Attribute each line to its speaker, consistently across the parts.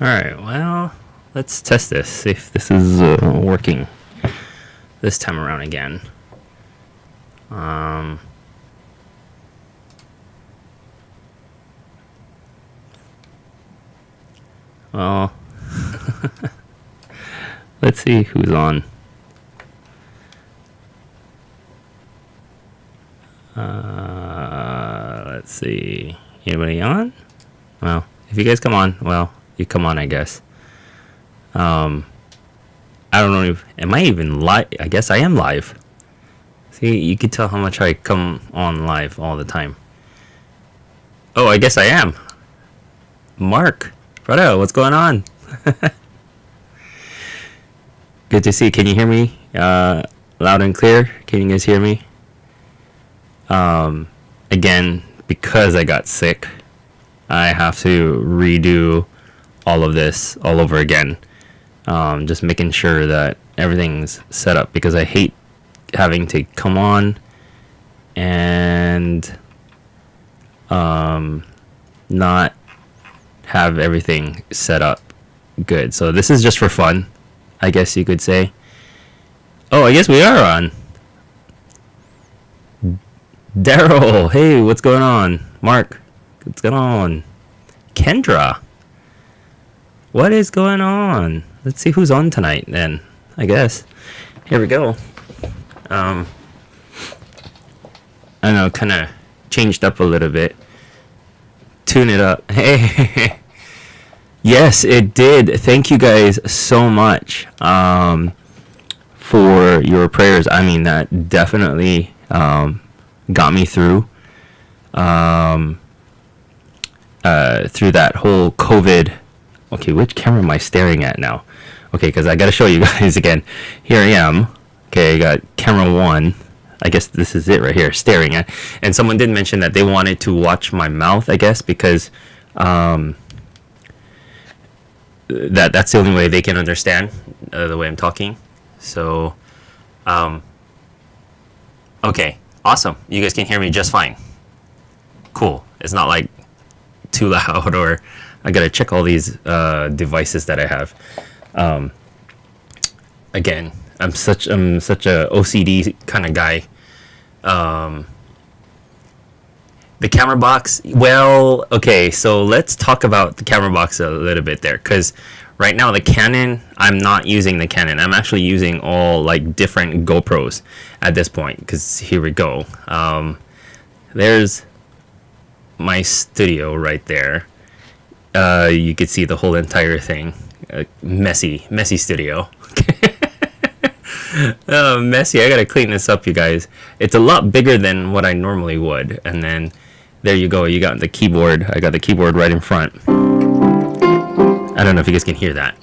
Speaker 1: Alright, well, let's test this, see if this is working this time around again. Well, let's see who's on. Let's see. Anybody on? Well, if you guys come on, well, you come on, I guess. I don't know if, am I even live? I guess I am live. See, you can tell how much I come on live all the time. Oh, I guess I am. Mark, Bruddah, what's going on? Good to see. Can you hear me? Loud and clear. Can you guys hear me? Again, because I got sick, I have to redo all of this all over again. Just making sure that everything's set up, because I hate having to come on and not have everything set up good. So this is just for fun, I guess you could say. Oh, I guess we are on. Daryl, hey, what's going on? Mark, what's going on? Kendra, what is going on? Let's see who's on tonight then, I guess. Here we go. I know, kind of changed up a little bit. Tune it up. Hey, yes, it did. Thank you guys so much for your prayers. I mean, that definitely got me through that whole COVID. Okay, which camera am I staring at now? Okay, because I got to show you guys again. Here I am. Okay, I got camera 1. I guess this is it right here, staring at. And someone did mention that they wanted to watch my mouth, I guess, because that's the only way they can understand the way I'm talking. So, okay, awesome. You guys can hear me just fine. Cool. It's not like too loud, or I gotta check all these devices that I have. Again, I'm such a OCD kind of guy. The camera box, well, okay, so let's talk about the camera box a little bit there, because right now the Canon, I'm not using the Canon. I'm actually using all like different GoPros at this point, because here we go. There's my studio right there. You could see the whole entire thing. Messy studio. Messy. I gotta clean this up, you guys. It's a lot bigger than what I normally would. And then there you go. You got the keyboard. I got the keyboard right in front. I don't know if you guys can hear that.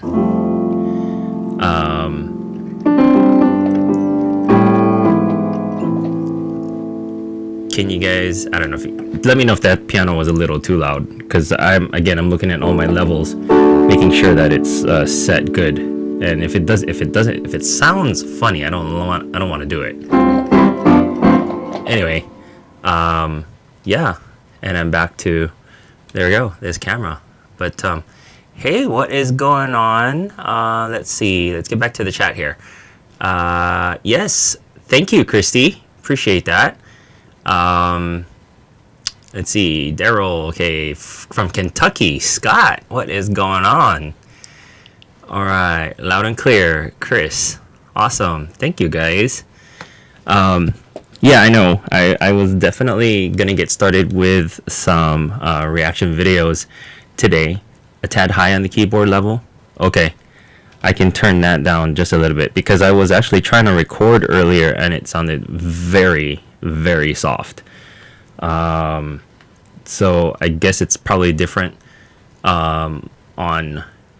Speaker 1: Can you guys? I don't know if you, let me know if that piano was a little too loud, because I'm looking at all my levels, making sure that it's set good. And if it sounds funny, I don't want to do it. Anyway, yeah, and I'm back to, there we go, there's camera. But hey, what is going on? Let's see, let's get back to the chat here. Yes, thank you, Christy, appreciate that. Let's see, Daryl, okay, from Kentucky. Scott, what is going on? All right, loud and clear. Chris, awesome. Thank you, guys. Yeah, I know. I was definitely going to get started with some reaction videos today. A tad high on the keyboard level. Okay, I can turn that down just a little bit, because I was actually trying to record earlier and it sounded very, very soft. So I guess it's probably different on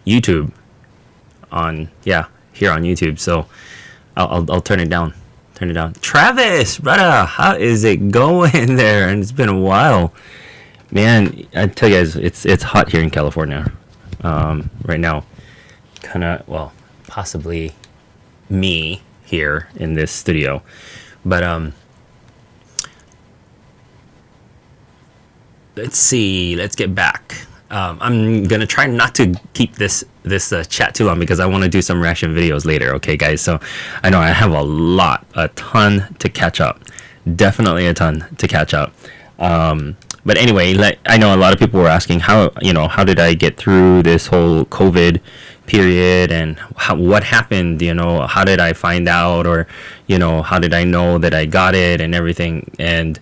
Speaker 1: YouTube. Here on YouTube. So I'll turn it down. Travis, Bruddah, how is it going there? And it's been a while, man. I tell you guys, it's hot here in California right now. Kind of, well, possibly me here in this studio, but let's see. Let's get back. I'm gonna try not to keep this chat too long because I want to do some reaction videos later. Okay, guys. So I know I have a ton to catch up. Definitely a ton to catch up. But anyway, I know a lot of people were asking how did I get through this whole COVID period and what happened, how did I find out, or how did I know that I got it and everything. And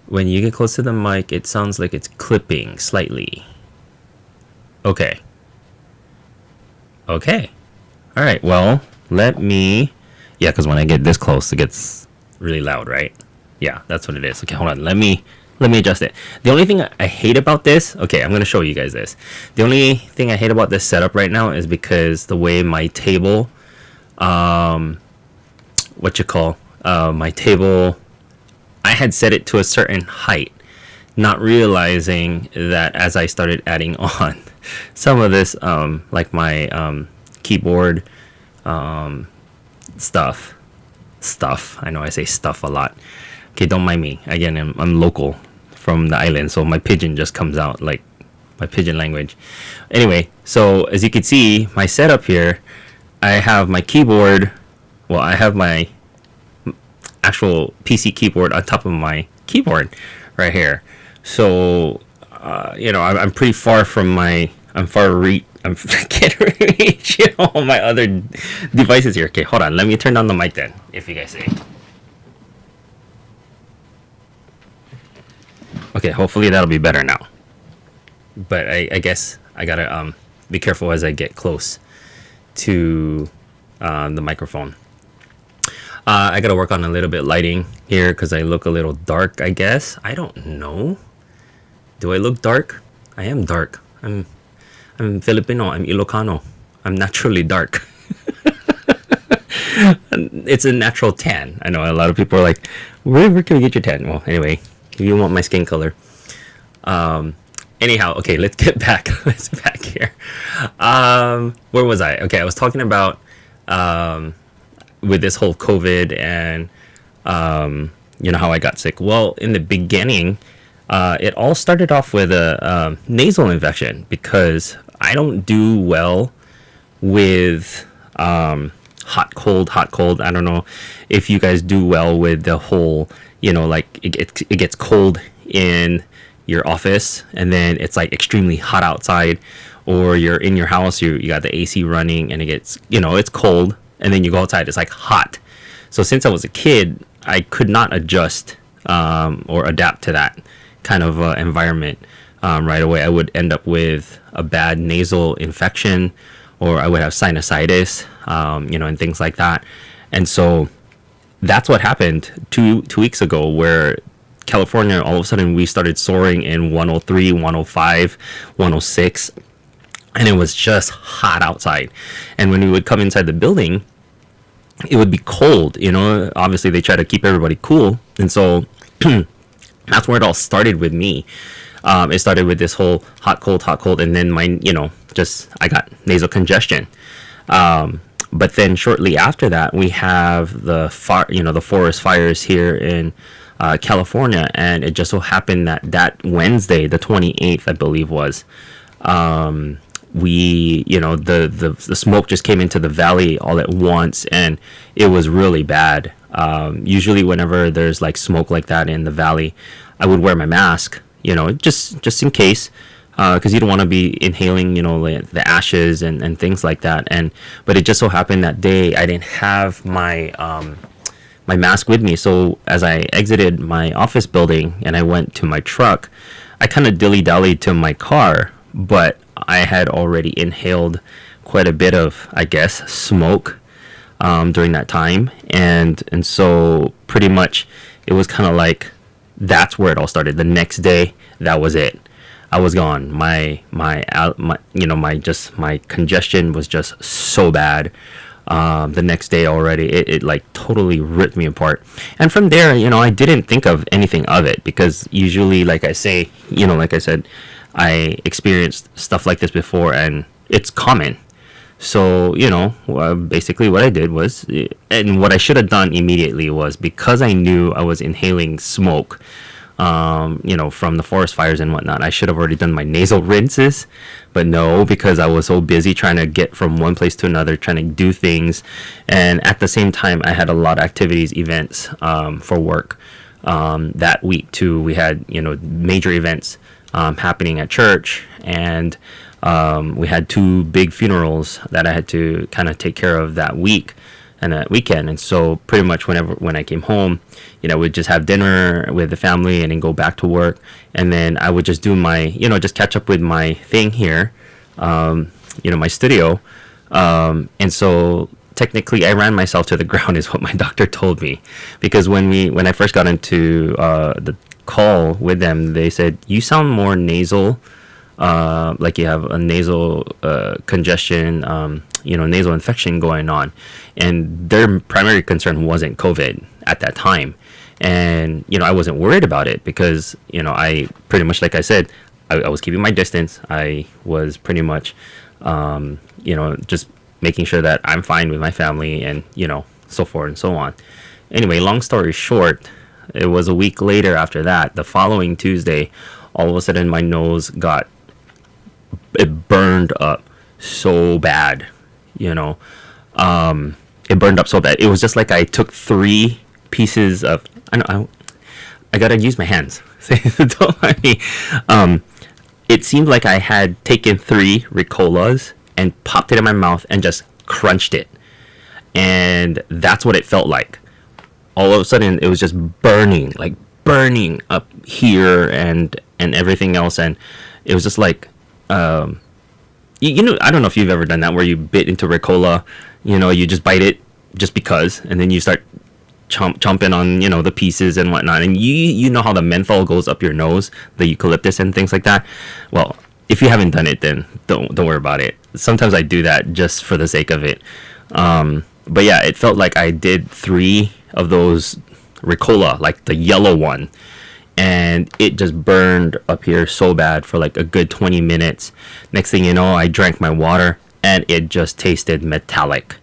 Speaker 1: when you get close to the mic, it sounds like it's clipping slightly. Okay, all right, well, because when I get this close it gets really loud, right? Yeah, that's what it is. Okay, hold on, let me adjust it. The only thing I hate about this, okay, I'm gonna show you guys this. The only thing I hate about this setup right now is because the way my table, my table, I had set it to a certain height, not realizing that as I started adding on some of this, like my keyboard stuff. I know I say stuff a lot. Okay, don't mind me. Again, I'm local from the island, so my pidgin just comes out, like my pidgin language. Anyway, so as you can see, my setup here, I have my keyboard. Well, I have my actual PC keyboard on top of my keyboard right here. So, I'm pretty far from I can't reach all my other devices here. Okay, hold on. Let me turn on the mic then, if you guys see. Okay, hopefully that'll be better now. But I guess I gotta be careful as I get close to the microphone. I gotta work on a little bit lighting here because I look a little dark, I guess. I don't know. Do I look dark? I am dark. I'm Filipino. I'm Ilocano. I'm naturally dark. It's a natural tan. I know a lot of people are like, where can we get your tan? Well, anyway, if you want my skin color. Anyhow, okay, let's get back. Let's get back here. Where was I? Okay, I was talking about with this whole COVID and how I got sick. Well, in the beginning, it all started off with a nasal infection because I don't do well with hot cold. I don't know if you guys do well with the whole, like it gets cold in your office and then it's like extremely hot outside, or you're in your house, you got the AC running and it gets, it's cold, and then you go outside, it's like hot. So since I was a kid, I could not adjust or adapt to that kind of environment right away. I would end up with a bad nasal infection, or I would have sinusitis, and things like that. And so that's what happened two weeks ago, where California, all of a sudden we started soaring in 103, 105, 106, and it was just hot outside. And when we would come inside the building, it would be cold. Obviously they try to keep everybody cool, and so that's where it all started with me. It started with this whole hot cold, and then I got nasal congestion. But then shortly after that, we have the forest fires here in California, and it just so happened that Wednesday, the 28th, I believe was, we the smoke just came into the valley all at once, and it was really bad. Usually whenever there's like smoke like that in the valley, I would wear my mask, just in case, because you don't want to be inhaling, the ashes and things like that. But it just so happened that day I didn't have my my mask with me. So as I exited my office building and I went to my truck, I kind of dilly-dallied to my car, but I had already inhaled quite a bit of, I guess, smoke during that time. And so pretty much it was kind of like, that's where it all started. The next day, that was it. I was gone. My congestion was just so bad. The next day already, it like totally ripped me apart. And from there, I didn't think of anything of it, because usually, like I said, I experienced stuff like this before, and it's common. So, basically what I did was, and what I should have done immediately was, because I knew I was inhaling smoke, from the forest fires and whatnot. I should have already done my nasal rinses, but no, because I was so busy trying to get from one place to another, trying to do things. And at the same time, I had a lot of activities, events for work. That week too, we had, major events happening at church, and we had two big funerals that I had to kind of take care of that week and that weekend. And so pretty much when I came home, we'd just have dinner with the family and then go back to work. And then I would just do my, just catch up with my thing here, my studio. And so technically I ran myself to the ground is what my doctor told me, because when I first got into the call with them, they said, you sound more nasal, like you have a nasal congestion, nasal infection going on. And their primary concern wasn't COVID at that time. And, I wasn't worried about it because, I pretty much, like I said, I was keeping my distance. I was pretty much, just making sure that I'm fine with my family and, so forth and so on. Anyway, long story short, it was a week later after that, the following Tuesday, all of a sudden my nose it burned up so bad, it burned up so bad. It was just like I took 3 pieces of, I gotta use my hands. Don't mind me. It seemed like I had taken 3 Ricolas and popped it in my mouth and just crunched it. And that's what it felt like. All of a sudden, it was just burning up here and everything else. And it was just like, I don't know if you've ever done that, where you bit into Ricola, you just bite it just because, and then you start chomping on, the pieces and whatnot. And you know how the menthol goes up your nose, the eucalyptus and things like that. Well, if you haven't done it, then don't worry about it. Sometimes I do that just for the sake of it. But yeah, it felt like I did 3 of those Ricola, like the yellow one. And it just burned up here so bad for like a good 20 minutes. Next thing you know, I drank my water and it just tasted metallic.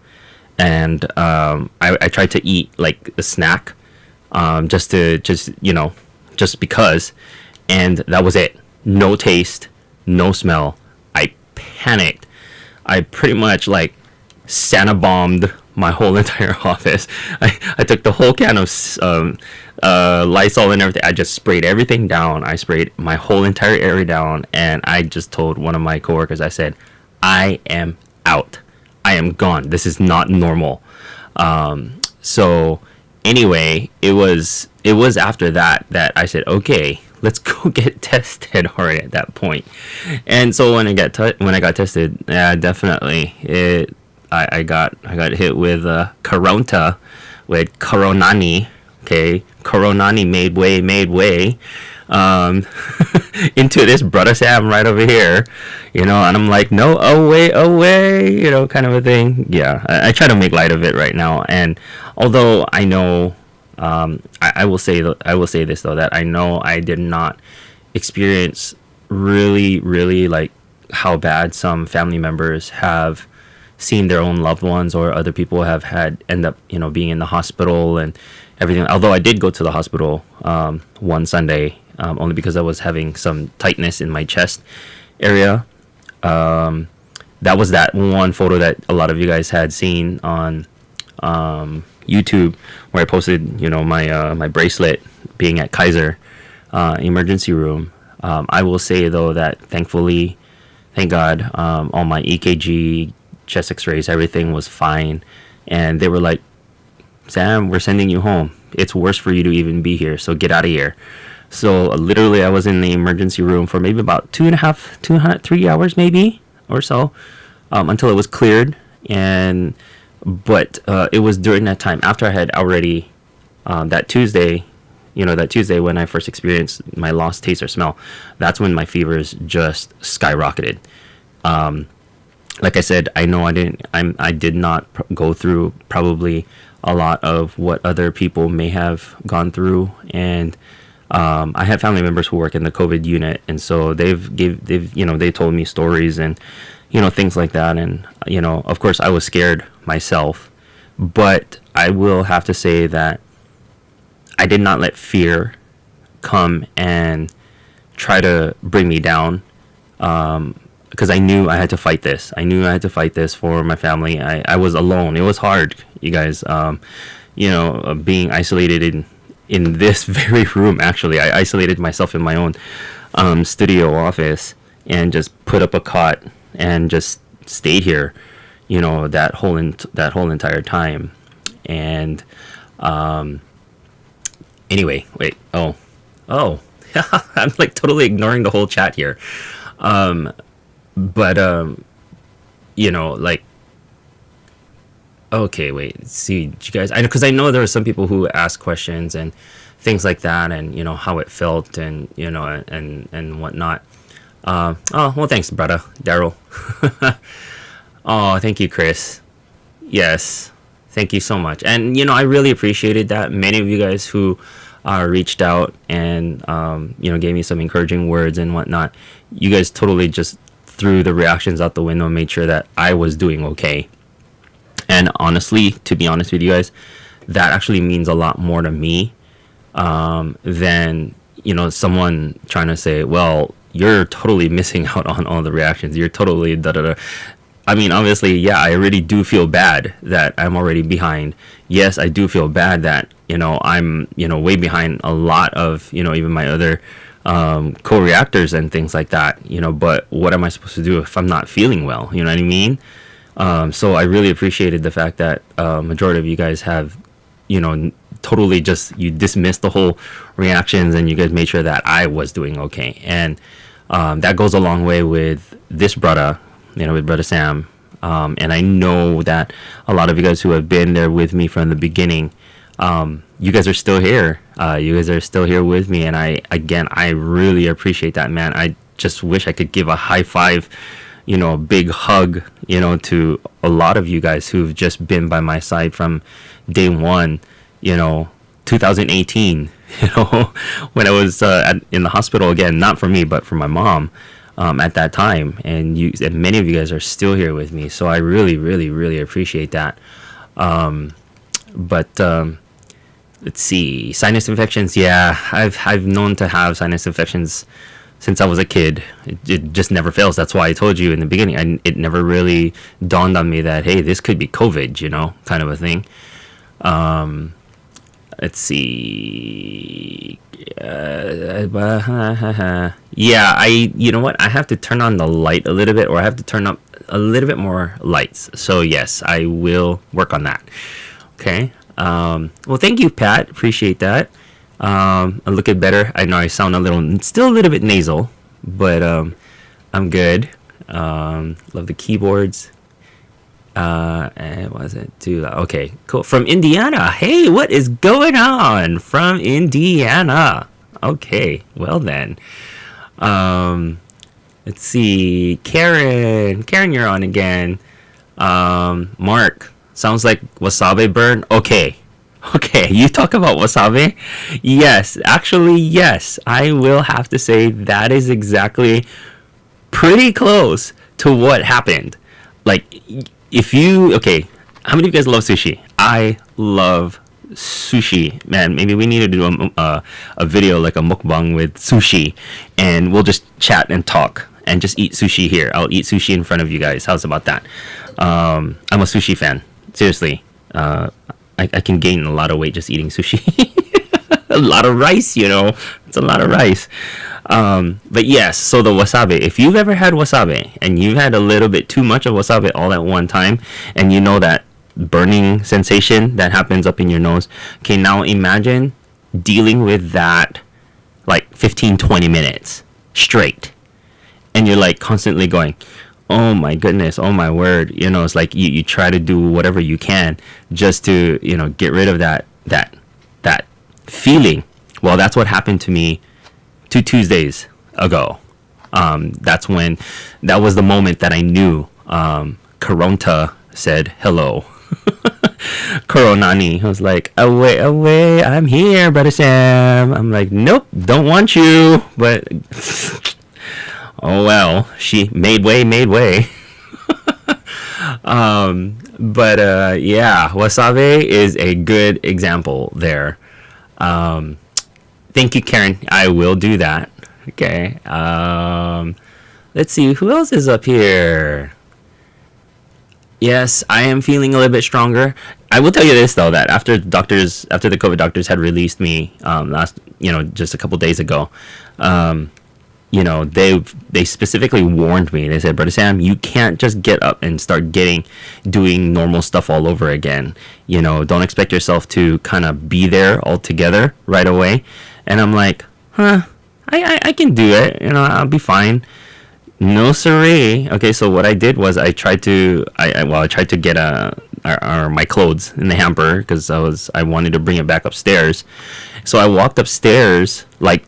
Speaker 1: And I tried to eat like a snack, just because. And that was it. No taste, no smell. I panicked. I pretty much like Santa bombed my whole entire office. I took the whole can of Lysol and everything. I just sprayed everything down. I sprayed my whole entire area down, and I just told one of my coworkers, I said, I am out. I am gone. This is not normal. So anyway, it was after that I said, okay, let's go get tested already at that point. And so when I got tested, yeah, definitely I got hit with Coronta, with Coronani. Okay, Coronani made way into this Bruddah Sam right over here, and I'm like, no, away, kind of a thing. Yeah, I try to make light of it right now. And although I know, I will say this though, that I know I did not experience really like how bad some family members have seen their own loved ones, or other people have end up being in the hospital and everything. Although I did go to the hospital one Sunday, only because I was having some tightness in my chest area. That was that one photo that a lot of you guys had seen on YouTube, where I posted my bracelet being at Kaiser emergency room. I will say though that thankfully, thank God, all my EKG, chest x-rays, everything was fine. And they were like, Sam, we're sending you home. It's worse for you to even be here, so get out of here. So literally I was in the emergency room for maybe about 3 hours maybe or so, until it was cleared. But it was during that time, after I had already that Tuesday when I first experienced my lost taste or smell, that's when my fevers just skyrocketed. Like I said, I know I did not go through probably a lot of what other people may have gone through, and I have family members who work in the COVID unit, and so they told me stories and things like that. And of course I was scared myself, but I will have to say that I did not let fear come and try to bring me down, because I knew I had to fight this. I knew I had to fight this for my family. I was alone. It was hard, you guys. Being isolated in this very room. Actually, I isolated myself in my own studio office and just put up a cot and just stayed here, that whole entire time. And anyway, wait. Oh, I'm like totally ignoring the whole chat here. But like, okay, wait. See, you guys, because I know there were some people who asked questions and things like that, and how it felt, and and whatnot. Well, thanks, brother Daryl. Oh, thank you, Chris. Yes, thank you so much. And I really appreciated that. Many of you guys who reached out and gave me some encouraging words and whatnot. You guys totally just threw the reactions out the window and made sure that I was doing okay. And honestly, to be honest with you guys, that actually means a lot more to me than someone trying to say, well, you're totally missing out on all the reactions. You're totally da da da. I mean, obviously, yeah, I really do feel bad that I'm already behind. Yes, I do feel bad that I'm way behind a lot of even my other co-reactors and things like that. But what am I supposed to do if I'm not feeling well? You know what I mean? So I really appreciated the fact that majority of you guys have totally just you dismissed the whole reactions, and you guys made sure that I was doing okay. And that goes a long way with this brother, with Bruddah Sam. And I know that a lot of you guys who have been there with me from the beginning, you guys are still here. You guys are still here with me. And I really appreciate that, man. I just wish I could give a high five, a big hug, to a lot of you guys who've just been by my side from day one, 2018, when I was in the hospital again, not for me, but for my mom. At that time, and many of you guys are still here with me, so I really, really, really appreciate that. But let's see, sinus infections. Yeah, I've known to have sinus infections since I was a kid. It just never fails. That's why I told you in the beginning. It never really dawned on me that hey, this could be COVID, kind of a thing. Let's see. Yeah, you know what? I have to turn on the light a little bit, or I have to turn up a little bit more lights. So yes, I will work on that. Okay. Well, thank you, Pat. Appreciate that. I'm looking better. I know I sound still a little bit nasal, but I'm good. Love the keyboards. And was it too loud? Okay, cool. From Indiana. Hey, what is going on from Indiana? Okay, well then. Let's see. Karen, you're on again. Mark, sounds like wasabi burn. Okay, you talk about wasabi? Yes, actually, yes. I will have to say that is exactly pretty close to what happened. Like, how many of you guys love sushi? I love sushi, man. Maybe we need to do a video, like a mukbang with sushi, and we'll just chat and talk and just eat sushi here. I'll eat sushi in front of you guys. How's about that? I'm a sushi fan. Seriously. I can gain a lot of weight just eating sushi. A lot of rice, it's a lot of rice. But yes, so the wasabi, if you've ever had wasabi and you've had a little bit too much of wasabi all at one time, and that burning sensation that happens up in your nose, okay, now imagine dealing with that like 15-20 minutes straight, and you're like constantly going, oh my goodness, oh my word, it's like you try to do whatever you can just to get rid of that feeling. Well, that's what happened to me 2 Tuesdays ago. That was the moment that I knew Coronta said hello. Coronani. I was like, away, I'm here, Bruddah Sam. I'm like, nope, don't want you. But oh well, she made way. But yeah, wasabi is a good example there. thank you, Karen. I will do that. Okay. Let's see who else is up here. Yes, I am feeling a little bit stronger. I will tell you this though, that after the COVID doctors had released me last, just a couple days ago, they specifically warned me. They said, Bruddah Sam, you can't just get up and start doing normal stuff all over again. Don't expect yourself to kind of be there altogether right away. And I'm like, I can do it. I'll be fine. No siree. Okay, so what I did was I tried to get my clothes in the hamper because I wanted to bring it back upstairs. So I walked upstairs like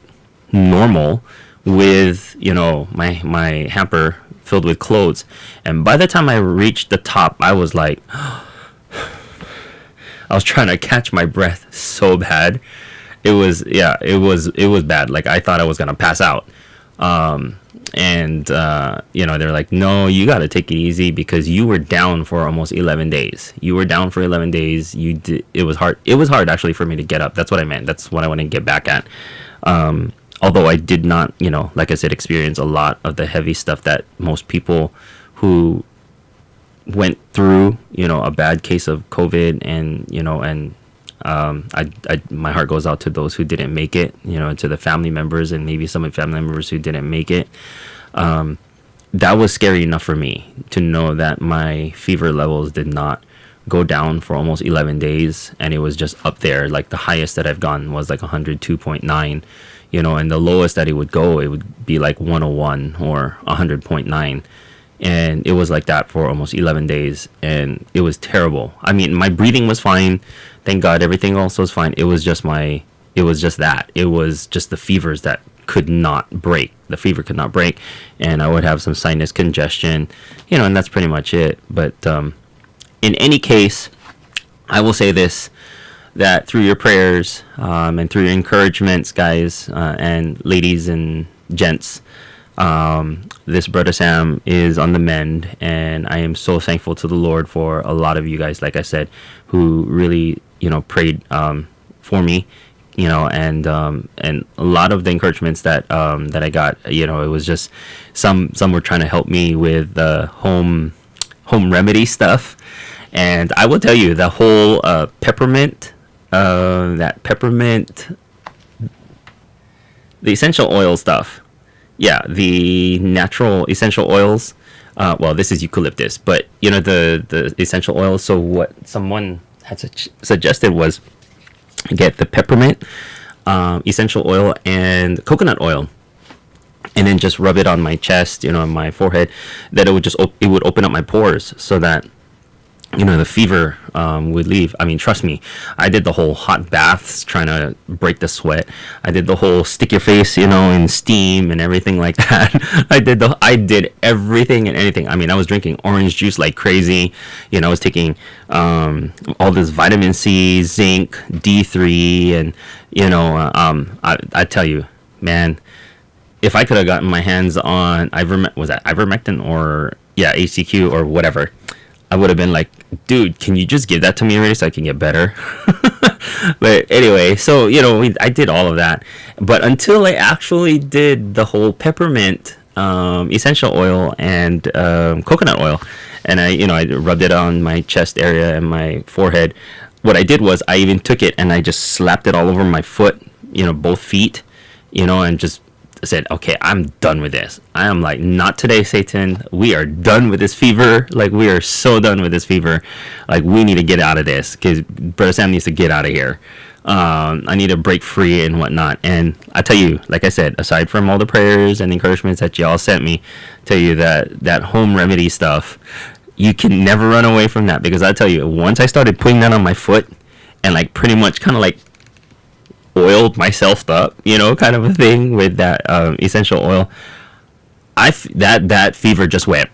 Speaker 1: normal with my hamper filled with clothes, and by the time I reached the top, I was like, I was trying to catch my breath so bad. It was bad. Like I thought I was gonna pass out. They're like, no, you got to take it easy because you were down for almost 11 days. You were down for 11 days. It was hard. It was hard actually for me to get up. That's what I meant. That's what I want to get back at. Although I did not, like I said, experience a lot of the heavy stuff that most people who went through, a bad case of COVID my heart goes out to those who didn't make it, to the family members and maybe some family members who didn't make it. That was scary enough for me to know that my fever levels did not go down for almost 11 days. And it was just up there. Like the highest that I've gone was like 102.9, and the lowest that it would go, it would be like 101 or 100.9. And it was like that for almost 11 days. And it was terrible. I mean, my breathing was fine. Thank God everything else was fine. It was just that. It was just the fevers that could not break. The fever could not break. And I would have some sinus congestion, and that's pretty much it. But in any case, I will say this, that through your prayers and through your encouragements, guys and ladies and gents, this Bruddah Sam is on the mend, and I am so thankful to the Lord for a lot of you guys, like I said, who really, prayed for me, and a lot of the encouragements that I got, it was just some were trying to help me with the home remedy stuff, and I will tell you the whole peppermint, the essential oil stuff. Yeah, the natural essential oils. Well, this is eucalyptus, but the essential oils. So what someone had suggested was get the peppermint, essential oil, and coconut oil, and then just rub it on my chest, on my forehead. That it would open up my pores so that the fever would leave. I mean, trust me, I did the whole hot baths trying to break the sweat. I did the whole stick your face, in steam and everything like that. I did everything and anything. I mean, I was drinking orange juice like crazy. I was taking all this vitamin C, zinc, D3, and I tell you, man, if I could have gotten my hands on ivermectin or HCQ or whatever, I would have been like, dude, can you just give that to me already so I can get better? But anyway, so, I did all of that. But until I actually did the whole peppermint, essential oil, and coconut oil, and I rubbed it on my chest area and my forehead, what I did was I even took it and I just slapped it all over my foot, both feet, and just said, okay, I'm done with this. I am like, not today, Satan. We are done with this fever. Like, we are so done with this fever. Like, we need to get out of this because Bruddah Sam needs to get out of here. I need to break free and whatnot. And I tell you, like I said, aside from all the prayers and encouragements that y'all sent me, tell you that home remedy stuff, you can never run away from that, because I tell you, once I started putting that on my foot and like pretty much kind of like oiled myself up, kind of a thing with that essential oil, that fever just went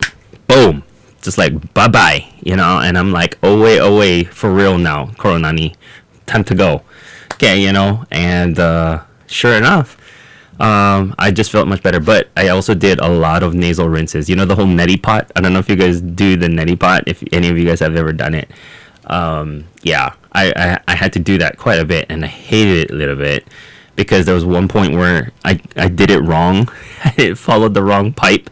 Speaker 1: boom, just like bye-bye, and I'm like, oh wait, for real now, Coronani, time to go. Okay, and sure enough, I just felt much better. But I also did a lot of nasal rinses, the whole neti pot. I don't know if you guys do the neti pot, if any of you guys have ever done it. I had to do that quite a bit, and I hated it a little bit. because there was one point where I did it wrong. It followed the wrong pipe,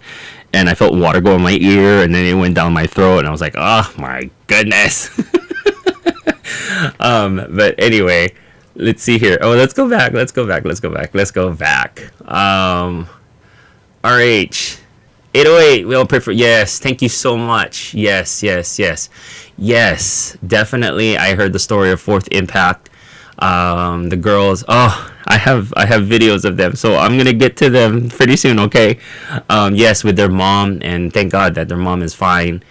Speaker 1: and I felt water go in my ear, and then it went down my throat, and I was like, oh my goodness. But anyway, let's see here. Oh, let's go back. RH 808, we'll prefer. Yes, thank you so much. Yes, definitely. I heard the story of Fourth Impact. The girls. Oh, I have videos of them, so I'm gonna get to them pretty soon. Okay. Yes, with their mom, and thank God that their mom is fine.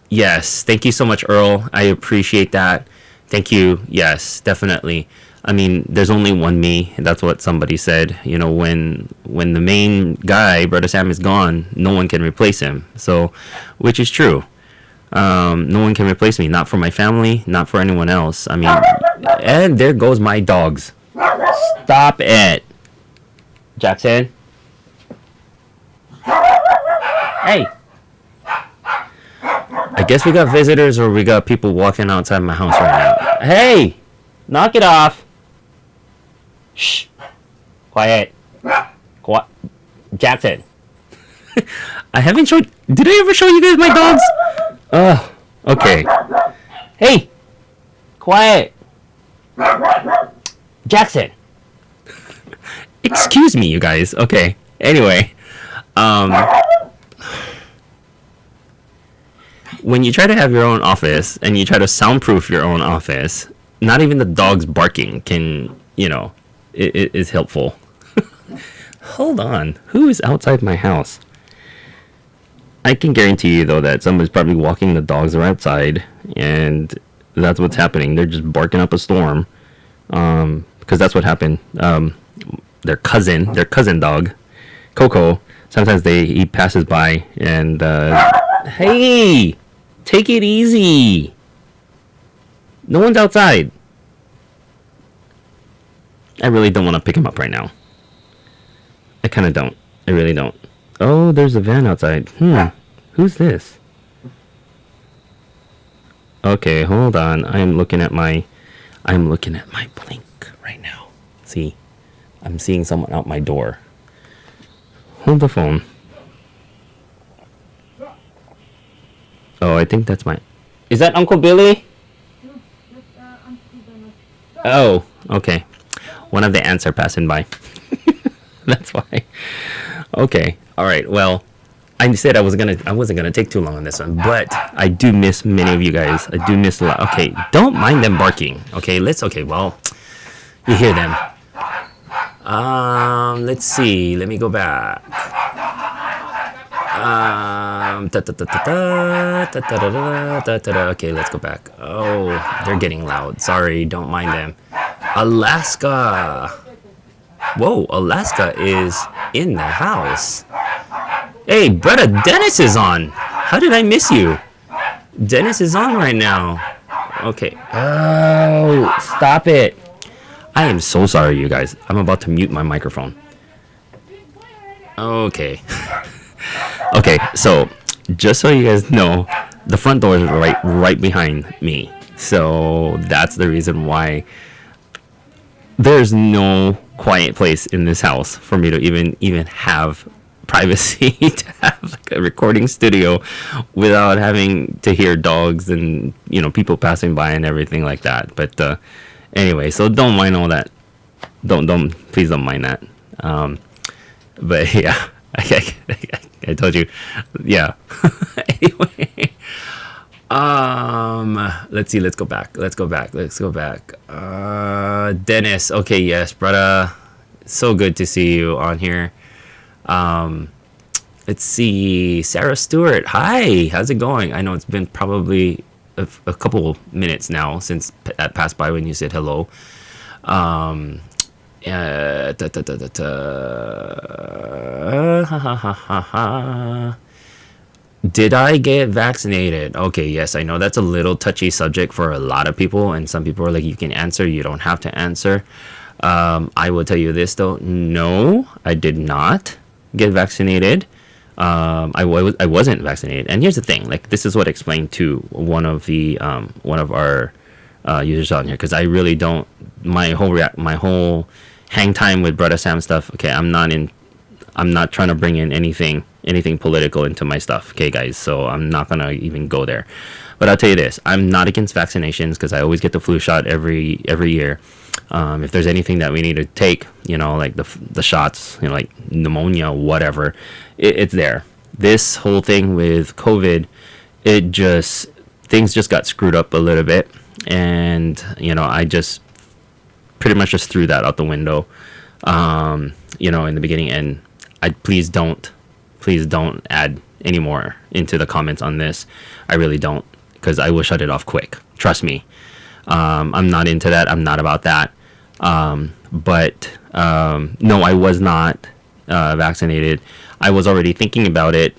Speaker 1: Yes, thank you so much, Earl. I appreciate that. Thank you. Yes, definitely. I mean, there's only one me. That's what somebody said. You know, when the main guy, Bruddah Sam, is gone, no one can replace him. So, which is true. No one can replace me. Not for my family, not for anyone else. I mean, and there goes my dogs. Stop it, Jackson. Hey. I guess we got visitors, or we got people walking outside my house right now. Hey, knock it off. Shh. Quiet. Jackson. I haven't showed. Did I ever show you guys my dogs? Okay. Hey. Quiet. Jackson. Excuse me, you guys. Okay. Anyway. When you try to have your own office and you try to soundproof your own office, not even the dogs barking can, it is helpful. Hold on. Who is outside my house? I can guarantee you, though, that somebody's probably walking the dogs are outside, and that's what's happening. They're just barking up a storm, because that's what happened. Their cousin dog, Coco, sometimes he passes by, and, hey, take it easy. No one's outside. I really don't want to pick him up right now. I kind of don't. I really don't. Oh, there's a van outside. Who's this? Okay, hold on. I'm looking at my blink right now. See? I'm seeing someone out my door. Hold the phone. Oh, I think that's Is that Uncle Billy? Oh, okay. One of the ants are passing by. That's why. Okay. All right. Well, I said I wasn't gonna take too long on this one, but I do miss many of you guys. I do miss a lot. Okay, don't mind them barking. Okay, well, you hear them. Let's see. Let me go back. Okay, let's go back. Oh, they're getting loud. Sorry, don't mind them. Alaska. Whoa, Alaska is in the house. Hey, brother, Dennis is on. How did I miss you? Dennis is on right now. Okay. Oh, stop it. I am so sorry, you guys. I'm about to mute my microphone. Okay. Okay, so just so you guys know, the front door is right behind me. So that's the reason why there's no quiet place in this house for me to even have privacy to have like a recording studio without having to hear dogs and people passing by and everything like that. But anyway, so don't mind all that. Please don't mind that. But yeah, I told you. Yeah. Anyway. Let's see. Let's go back. Dennis. Okay. Yes, brother. So good to see you on here. Let's see. Sarah Stewart. Hi. How's it going? I know it's been probably a couple minutes now since that passed by when you said hello. Did I get vaccinated? Okay, yes, I know that's a little touchy subject for a lot of people, and some people are like, you can answer, you don't have to answer. I will tell you this though, no, I did not get vaccinated. I wasn't vaccinated, and here's the thing. Like, this is what I explained to one of our users on here, because I really don't. My whole hang time with Bruddah Sam stuff. Okay, I'm not trying to bring in anything political into my stuff. Okay, guys, so I'm not gonna even go there. But I'll tell you this: I'm not against vaccinations, because I always get the flu shot every year. If there's anything that we need to take, like the shots, like pneumonia, whatever, it's there. This whole thing with COVID, things just got screwed up a little bit, and I just pretty much just threw that out the window, in the beginning. And please don't add any more into the comments on this. I really don't, because I will shut it off quick. Trust me. I'm not into that. I'm not about that. But no, I was not vaccinated. I was already thinking about it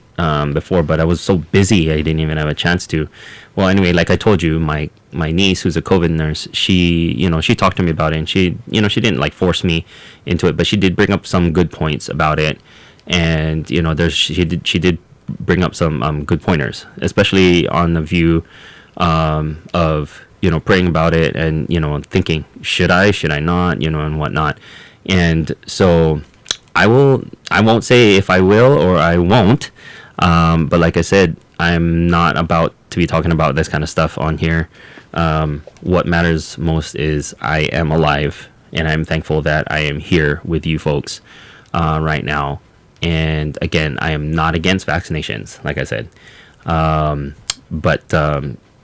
Speaker 1: before, but I was so busy I didn't even have a chance to. Well, anyway, like I told you, my niece, who's a COVID nurse, she talked to me about it, and she didn't like force me into it, but she did bring up some good points about it. And she did bring up some good pointers, especially on the view of praying about it, and thinking, should I not, and whatnot. And so I won't say if I will or I won't, but like I said, I'm not about to be talking about this kind of stuff on here. What matters most is I am alive, and I'm thankful that I am here with you folks right now. And again, I am not against vaccinations, like I said. But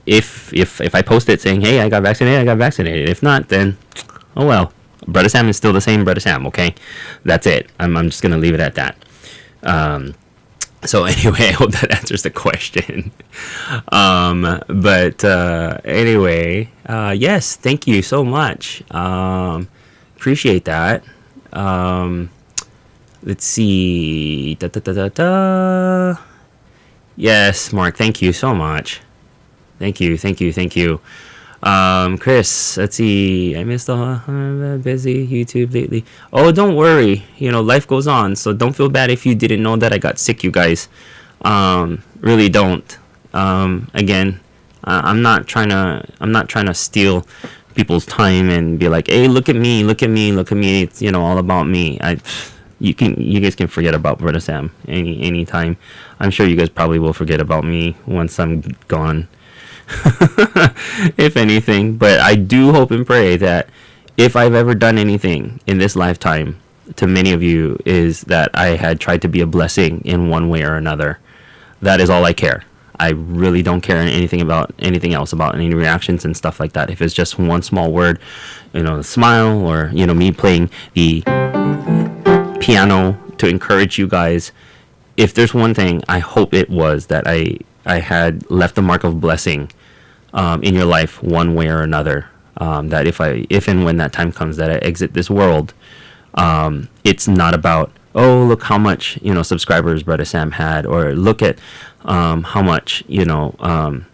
Speaker 1: if I post it saying, hey, I got vaccinated. If not, then oh well. Bruddah Sam is still the same Bruddah Sam, okay? That's it. I'm just going to leave it at that. So anyway, I hope that answers the question. But anyway, yes, thank you so much. Appreciate that. Let's see. Yes, Mark, thank you so much. Thank you. Chris, let's see. I missed busy YouTube lately. Oh, don't worry. Life goes on. So don't feel bad if you didn't know that I got sick, you guys. Really don't. Again, I'm not trying to steal people's time and be like, hey, look at me. It's all about me. You guys can forget about Bruddah Sam any time. I'm sure you guys probably will forget about me once I'm gone. If anything. But I do hope and pray that if I've ever done anything in this lifetime to many of you, is that I had tried to be a blessing in one way or another. That is all I care. I really don't care anything else about any reactions and stuff like that. If it's just one small word, a smile, or me playing the piano to encourage you guys. If there's one thing, I hope it was that I had left a mark of blessing in your life one way or another. That if and when that time comes that I exit this world, it's not about, oh, look how much subscribers Bruddah Sam had, or look at how much fans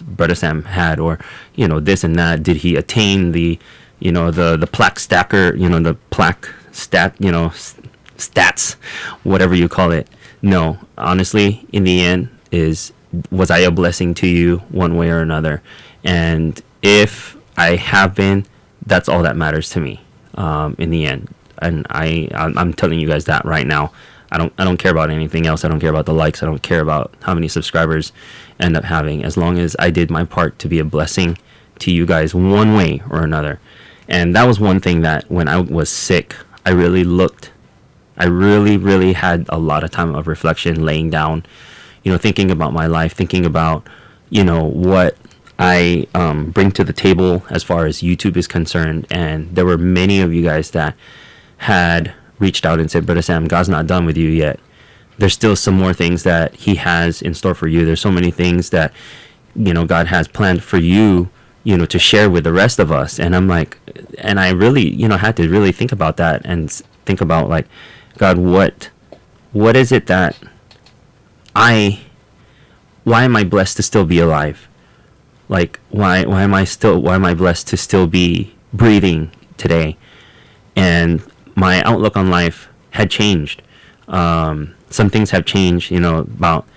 Speaker 1: Bruddah Sam had, or this and that. Did he attain the the plaque stacker, the plaque stats, whatever you call it? No, honestly, in the end, was I a blessing to you one way or another? And if I have been, that's all that matters to me in the end. And I'm telling you guys that right now. I don't care about anything else. I don't care about the likes. I don't care about how many subscribers end up having, as long as I did my part to be a blessing to you guys one way or another. And that was one thing that when I was sick, I really had a lot of time of reflection, laying down, thinking about my life, thinking about, what I bring to the table as far as YouTube is concerned. And there were many of you guys that had reached out and said, Bruddah Sam, God's not done with you yet. There's still some more things that he has in store for you. There's so many things that, God has planned for you, to share with the rest of us. And I'm like, and I really, had to really think about that and think about, like, God, what is it that why am I blessed to still be alive? Like, why am I blessed to still be breathing today? And my outlook on life had changed. Some things have changed, about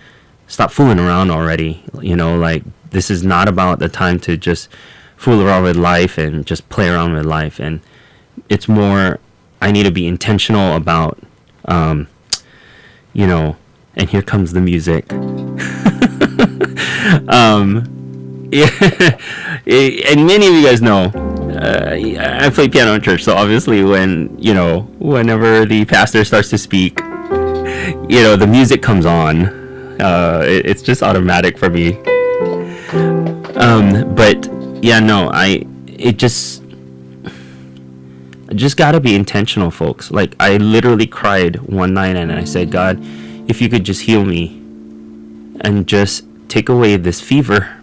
Speaker 1: stop fooling around already, like This is not about the time to just fool around with life and just play around with life. And it's more, I need to be intentional about, you know, and here comes the music. Yeah, and many of you guys know, I play piano in church, so obviously whenever the pastor starts to speak, the music comes on. It's just automatic for me. But yeah, no, I just gotta be intentional, folks. Like, I literally cried one night and I said, God, if you could just heal me and just take away this fever.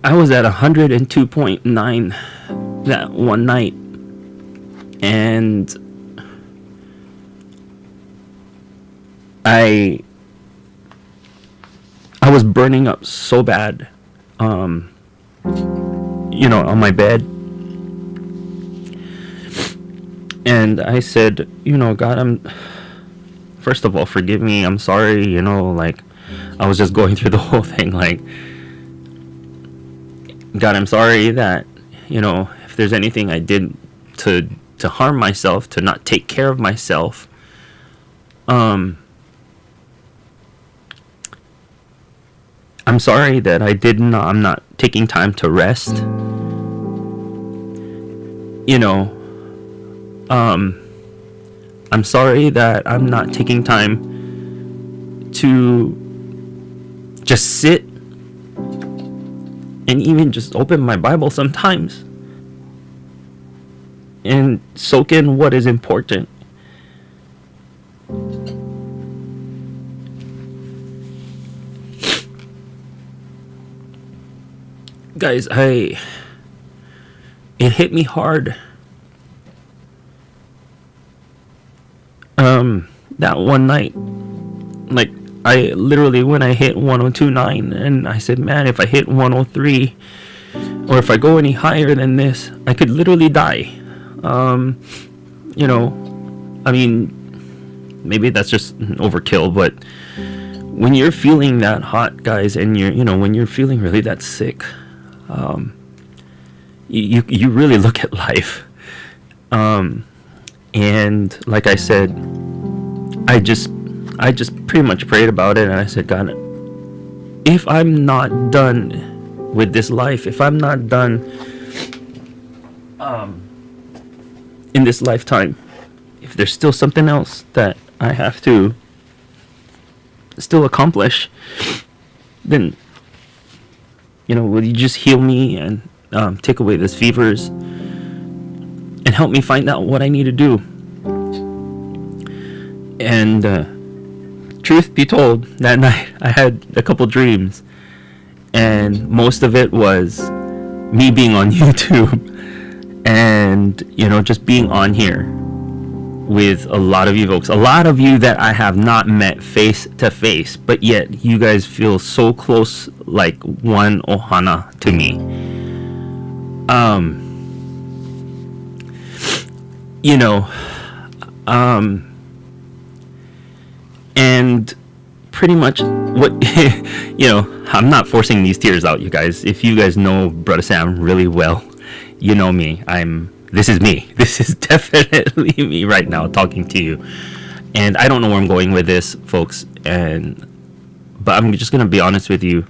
Speaker 1: I was at 102.9 that one night, and I was burning up so bad, on my bed. And I said, God, first of all, forgive me. I'm sorry. I was just going through the whole thing. Like, God, I'm sorry that, if there's anything I did to harm myself, to not take care of myself, I'm sorry that I'm not taking time to rest. I'm sorry that I'm not taking time to just sit and even just open my Bible sometimes and soak in what is important. Guys, it hit me hard. That one night, like, I literally, when I hit 102.9, and I said, man, if I hit 103, or if I go any higher than this, I could literally die. I mean, maybe that's just overkill, but when you're feeling that hot, guys, and when you're feeling really that sick, you really look at life. And like I said, I just pretty much prayed about it, and I said, God, if I'm not done with this life, if I'm not done in this lifetime, if there's still something else that I have to still accomplish, then will you just heal me and take away these fevers and help me find out what I need to do. And truth be told, that night I had a couple dreams, and most of it was me being on YouTube and just being on here with a lot of you folks, a lot of you that I have not met face to face, but yet you guys feel so close, like one ohana to me. And pretty much what, I'm not forcing these tears out, you guys. If you guys know Bruddah Sam really well, you know me. This is me. This is definitely me right now talking to you. And I don't know where I'm going with this, folks. But I'm just going to be honest with you.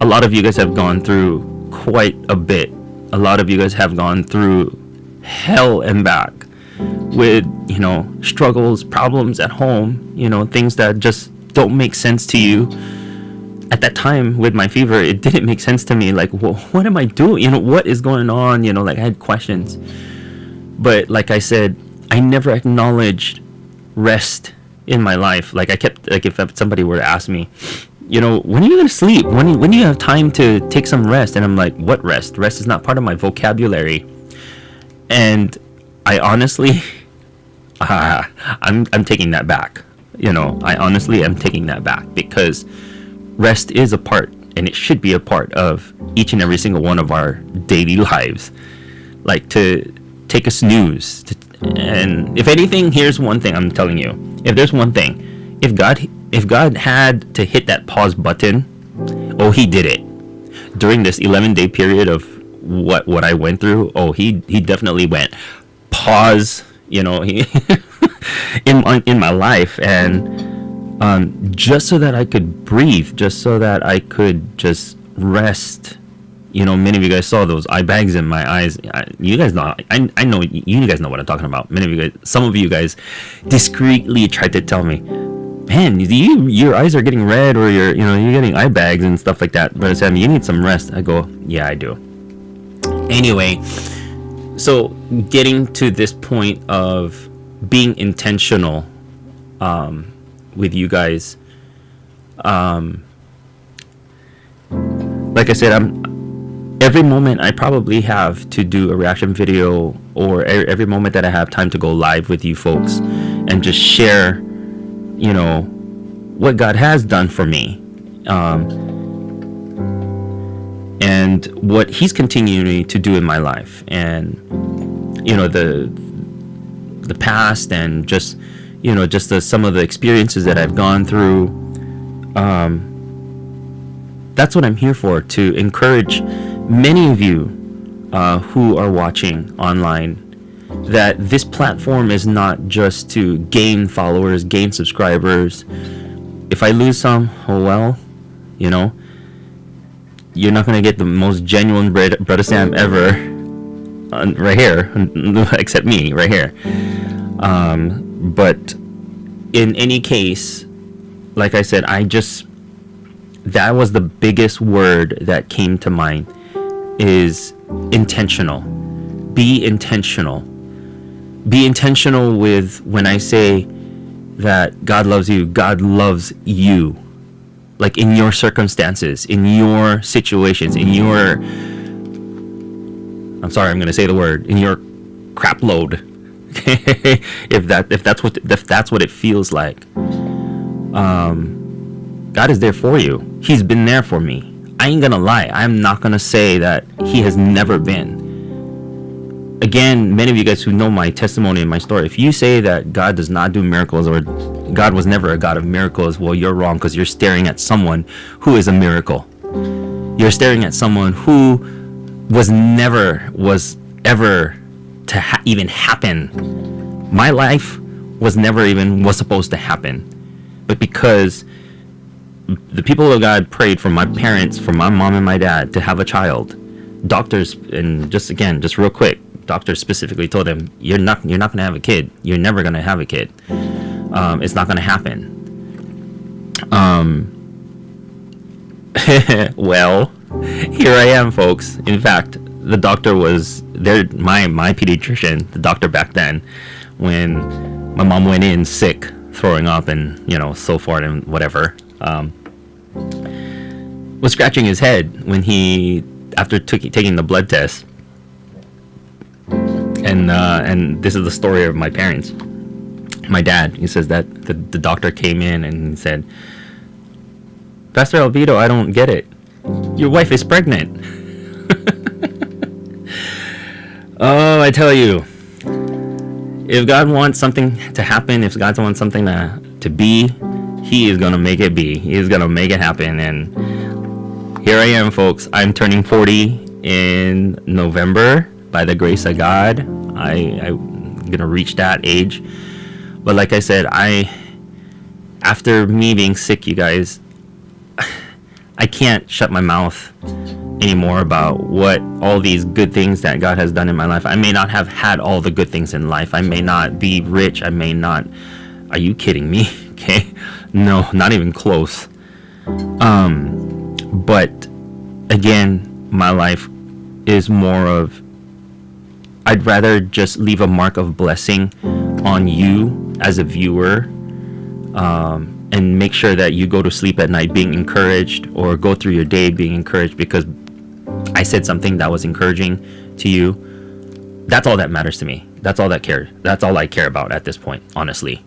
Speaker 1: A lot of you guys have gone through quite a bit. A lot of you guys have gone through hell and back with, struggles, problems at home, things that just don't make sense to you. At that time with my fever, it didn't make sense to me. Like, well, what am I doing? What is going on? Like, I had questions. But like I said, I never acknowledged rest in my life. Like, I kept, like, if somebody were to ask me, when are you going to sleep? When do you have time to take some rest? And I'm like, what rest? Rest is not part of my vocabulary. And I honestly, I'm taking that back. I honestly am taking that back, because rest is a part and it should be a part of each and every single one of our daily lives. Like, to take a snooze. And if anything, here's one thing I'm telling you. If there's one thing, if God had to hit that pause button, oh, he did it. During this 11-day period of what I went through, oh, he definitely went pause, he in my life, and just so that I could breathe, just so that I could just rest. Many of you guys saw those eye bags in my eyes. You guys know, I know you guys know what I'm talking about. Many of you guys, some of you guys discreetly tried to tell me, man, your eyes are getting red, or you're getting eye bags and stuff like that. Bruddah Sam, you need some rest. I go, yeah, I do. Anyway, so getting to this point of being intentional with you guys, like I said, every moment I probably have to do a reaction video, or every moment that I have time to go live with you folks and just share what God has done for me, and what he's continuing to do in my life, and the past, and just some of the experiences that I've gone through. That's what I'm here for, to encourage many of you who are watching online, that this platform is not just to gain followers, gain subscribers. If I lose some, oh well, you're not going to get the most genuine Bruddah Sam ever right here, except me right here. But in any case, like I said, that was the biggest word that came to mind, is intentional. Be intentional. Be intentional with, when I say that God loves you, God loves you. Like, in your circumstances, in your situations, in your, I'm sorry, I'm going to say the word, in your crap load. if that's what it feels like. God is there for you. He's been there for me. I ain't gonna lie. I'm not gonna say that he has never been. Again, many of you guys who know my testimony and my story, if you say that God does not do miracles, or God was never a God of miracles, well, you're wrong, because you're staring at someone who is a miracle. You're staring at someone who was ever to even happen. My life was supposed to happen, but because the people of God prayed for my parents, for my mom and my dad, to have a child. Doctors, and just real quick, doctors specifically told them, you're not going to have a kid. You're never going to have a kid. It's not going to happen. Well, here I am, folks. In fact, the doctor was there, my pediatrician, the doctor back then, when my mom went in sick, throwing up, and so forth and whatever. Was scratching his head when he, after taking the blood test, and this is the story of my parents. My dad, he says that the doctor came in and said, Pastor Alvido, I don't get it. Your wife is pregnant. Oh, I tell you, if God wants something to happen, if God wants something to be, he is going to make it be. He is going to make it happen. And here I am, folks. I'm turning 40 in November by the grace of God. I'm going to reach that age. But like I said, after me being sick, you guys, I can't shut my mouth anymore about what all these good things that God has done in my life. I may not have had all the good things in life. I may not be rich. I may not. Are you kidding me? Okay. No, not even close. But again, my life is more of, I'd rather just leave a mark of blessing on you as a viewer, and make sure that you go to sleep at night being encouraged, or go through your day being encouraged because I said something that was encouraging to you. That's all that matters to me. That's all I care about at this point, honestly.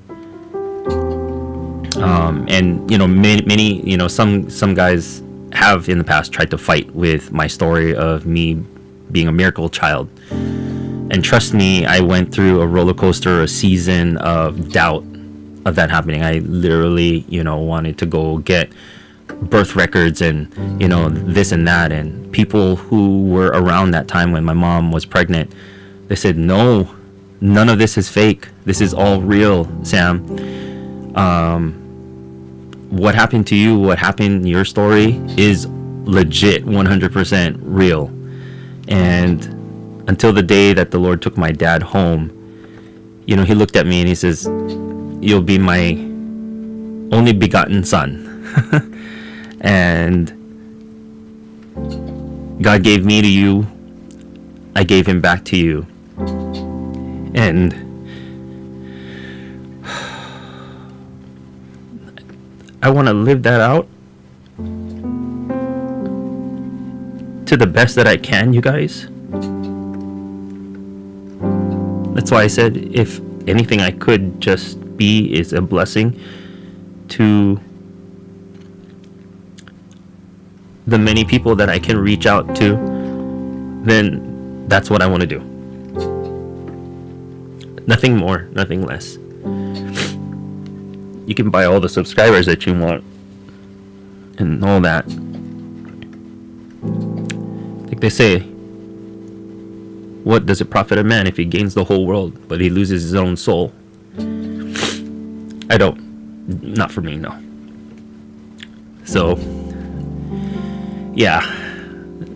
Speaker 1: And many some guys have in the past tried to fight with my story of me being a miracle child. And trust me, I went through a roller coaster, a season of doubt of that happening. I literally, wanted to go get birth records and, this and that. And people who were around that time when my mom was pregnant, they said, no, none of this is fake. This is all real, Sam. What happened to you, what happened, your story is legit, 100% real. And until the day that the Lord took my dad home, he looked at me and he says, you'll be my only begotten son. And God gave me to you, I gave him back to you. And I want to live that out to the best that I can, you guys. That's why I said, if anything I could just be is a blessing to the many people that I can reach out to, then that's what I want to do. Nothing more, nothing less. You can buy all the subscribers that you want and all that. Like they say, what does it profit a man if he gains the whole world but he loses his own soul? I don't. Not for me, no. So, yeah.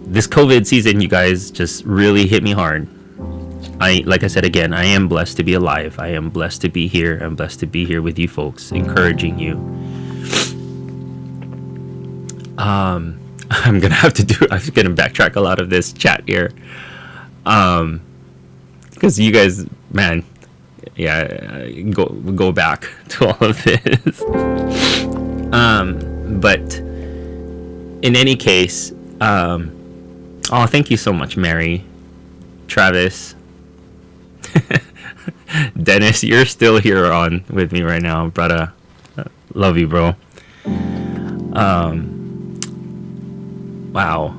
Speaker 1: This COVID season, you guys, just really hit me hard. Like I said again, I am blessed to be alive. I am blessed to be here. I'm blessed to be here with you folks, encouraging you. I'm gonna backtrack a lot of this chat here. Because you guys, man, yeah, go back to all of this. But in any case, thank you so much, Mary, Travis, Dennis. You're still here on with me right now, brother. Love you, bro. Wow.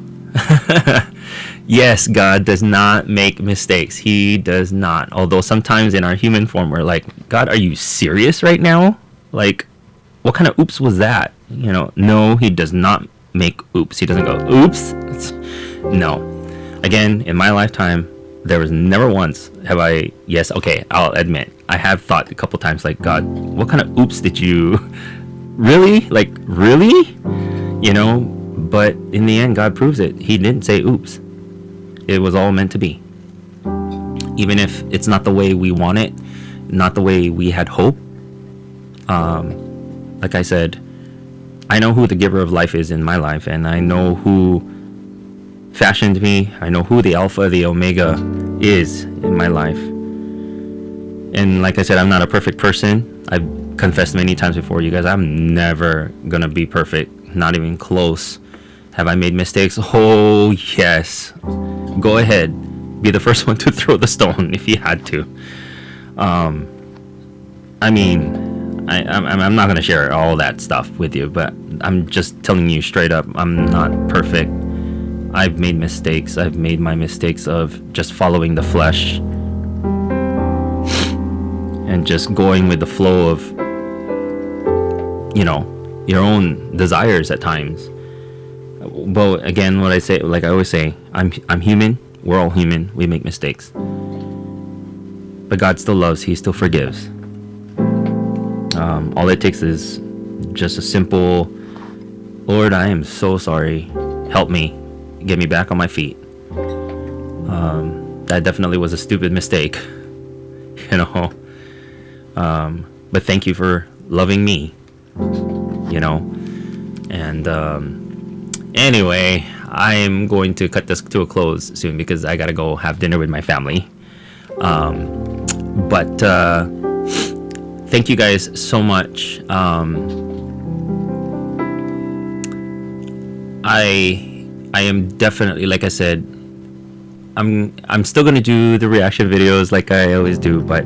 Speaker 1: Yes, God does not make mistakes. He does not. Although sometimes in our human form, we're like, God, are you serious right now? Like, what kind of oops was that? No, he does not make oops. He doesn't go, oops. No. Again, in my lifetime, there was never once have I, yes, okay, I'll admit, I have thought a couple times, like, God, what kind of oops did you, really? Like, really? But in the end, God proves it. He didn't say oops. It was all meant to be. Even if it's not the way we want it, not the way we had hoped. Like I said, I know who the giver of life is in my life, and I know who fashioned me. I know who the Alpha, the Omega is in my life. And like I said, I'm not a perfect person. I've confessed many times before, you guys, I'm never gonna be perfect, not even close. Have I made mistakes? Oh, yes. Go ahead. Be the first one to throw the stone if you had to. I'm not going to share all that stuff with you, but I'm just telling you straight up, I'm not perfect. I've made mistakes. I've made my mistakes of just following the flesh and just going with the flow of, your own desires at times. But again, what I say, like I always say, I'm human. We're all human. We make mistakes. But God still loves. He still forgives. All it takes is just a simple, Lord, I am so sorry. Help me. Get me back on my feet. That definitely was a stupid mistake. But thank you for loving me. And anyway, I am going to cut this to a close soon because I gotta go have dinner with my family. But thank you guys so much. I am definitely, like I said, I'm still gonna do the reaction videos like I always do, but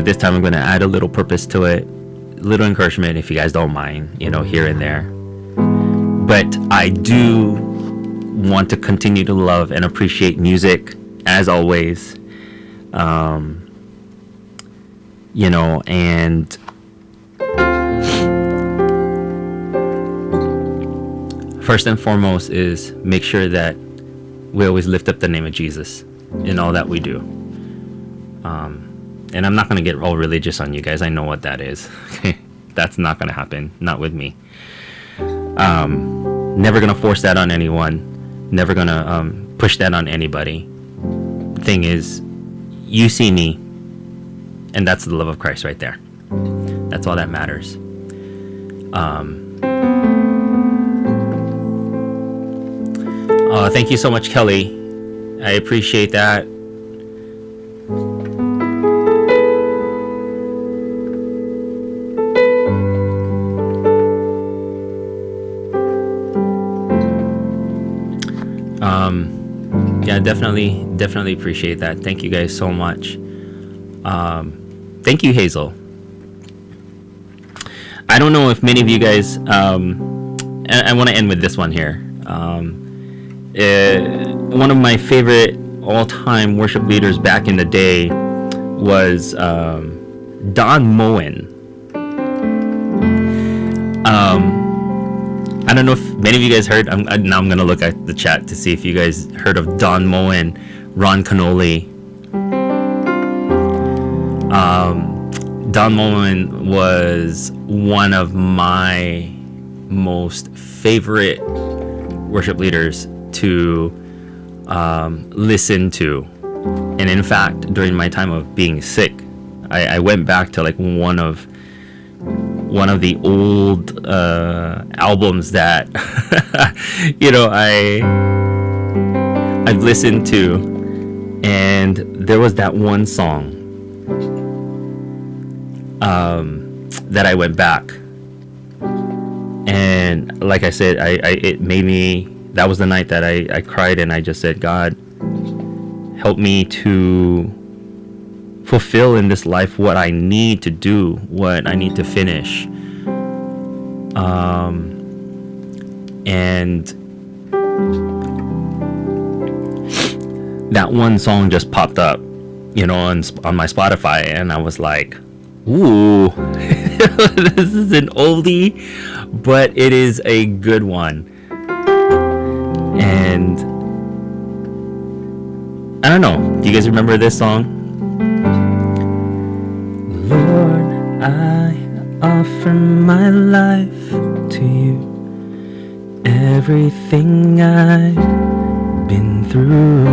Speaker 1: this time I'm gonna add a little purpose to it, a little encouragement if you guys don't mind, here and there. But I do want to continue to love and appreciate music as always. You know, and first and foremost is make sure that we always lift up the name of Jesus in all that we do. And I'm not going to get all religious on you guys. I know what that is. That's not going to happen. Not with me. Never going to force that on anyone. Never going to push that on anybody. The thing is, you see me, and that's the love of Christ right there. That's all that matters. Thank you so much, Kelly. I appreciate that. Yeah, definitely appreciate that. Thank you guys so much. Thank you, Hazel. I don't know if many of you guys, and I want to end with this one here. One of my favorite all-time worship leaders back in the day was Don Moen. I don't know if many of you guys heard. Now I'm going to look at the chat to see if you guys heard of Don Moen, Ron Canoli. Don Moen was one of my most favorite worship leaders to listen to. And in fact, during my time of being sick, I went back to like one of the old albums that you know I've listened to, and there was that one song that I went back, and like I said, it made me. That was the night that I cried, and I just said, God, help me to fulfill in this life what I need to do, what I need to finish. And that one song just popped up, you know, on my Spotify, and I was like, ooh, this is an oldie, but it is a good one. And I don't know, do you guys remember this song? Lord, I offer my life to you, everything I've been through,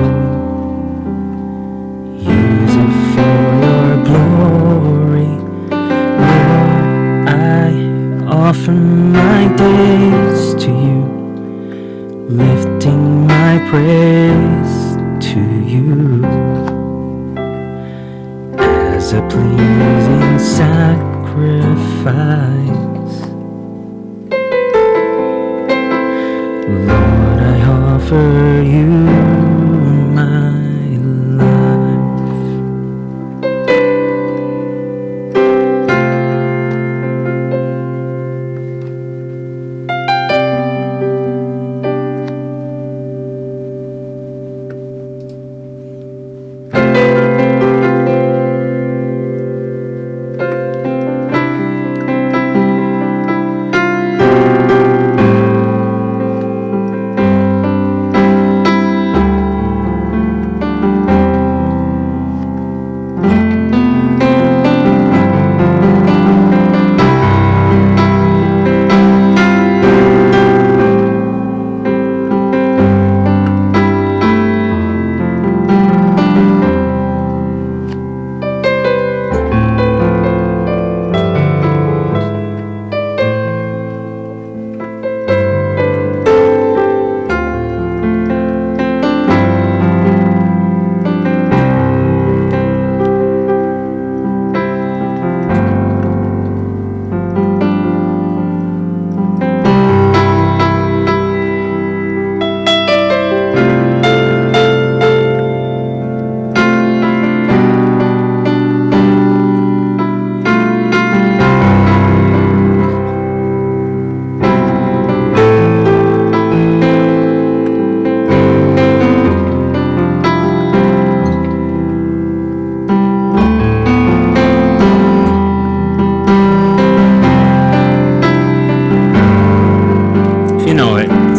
Speaker 1: use it for your glory. Lord, I offer my days to you, lifting my praise to you as a pleasing sacrifice. Lord, I offer you my life.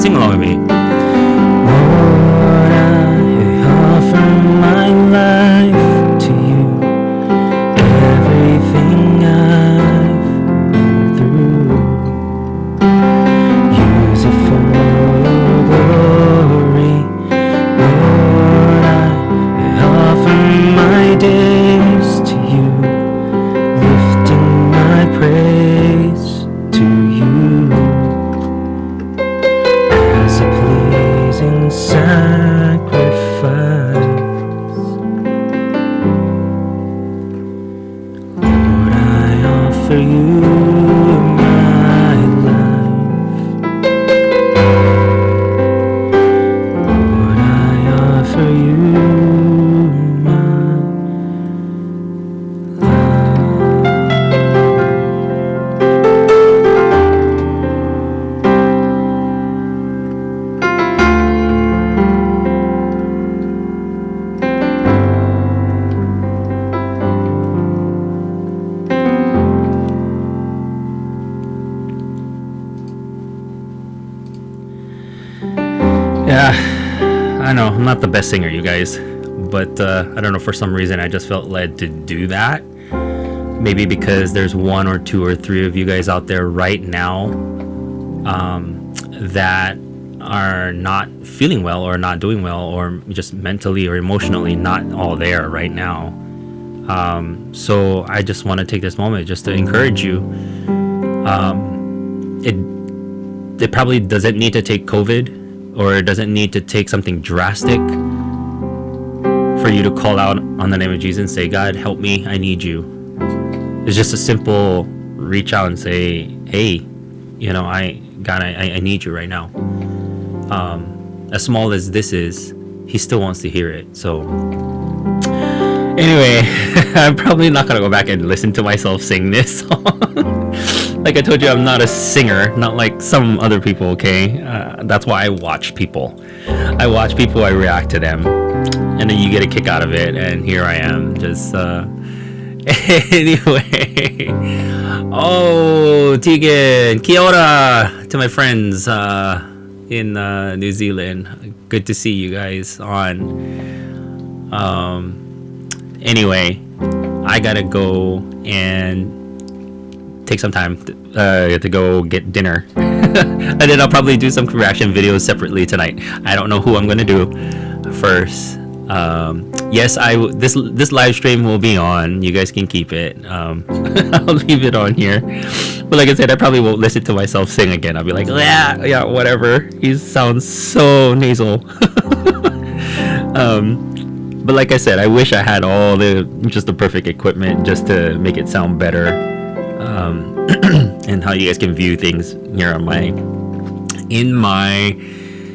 Speaker 1: Sing along with me.
Speaker 2: Lord, I offer my life to you. Everything I've been through, use it for your glory. Lord, I offer my days to you, lifting my praise to you as a pleasing sacrifice. Lord, I offer you my life. Lord, I offer you my
Speaker 1: Yeah, I know I'm not the best singer, you guys, but I don't know, for some reason I just felt led to do that. Maybe because there's one or two or three of you guys out there right now that are not feeling well or not doing well, or just mentally or emotionally not all there right now. So I just want to take this moment just to encourage you. It probably doesn't need to take COVID, or it doesn't need to take something drastic for you to call out on the name of Jesus and say, God, help me, I need you. It's just a simple reach out and say, hey, you know, God, I need you right now. As small as this is, he still wants to hear it. So anyway, I'm probably not gonna go back and listen to myself sing this song. Like I told you, I'm not a singer, not like some other people, okay? That's why I watch people. I watch people, I react to them, and then you get a kick out of it, and here I am, just, anyway. Oh, Tegan, kia ora to my friends in New Zealand. Good to see you guys on. Anyway, I gotta go and take some time to go get dinner. And then I'll probably do some reaction videos separately tonight. I don't know who I'm gonna do first. Yes, this live stream will be on. You guys can keep it. I'll leave it on here. But like I said, I probably won't listen to myself sing again. I'll be like, yeah, whatever. He sounds so nasal. But like I said, I wish I had all the perfect equipment just to make it sound better. And how you guys can view things here on in my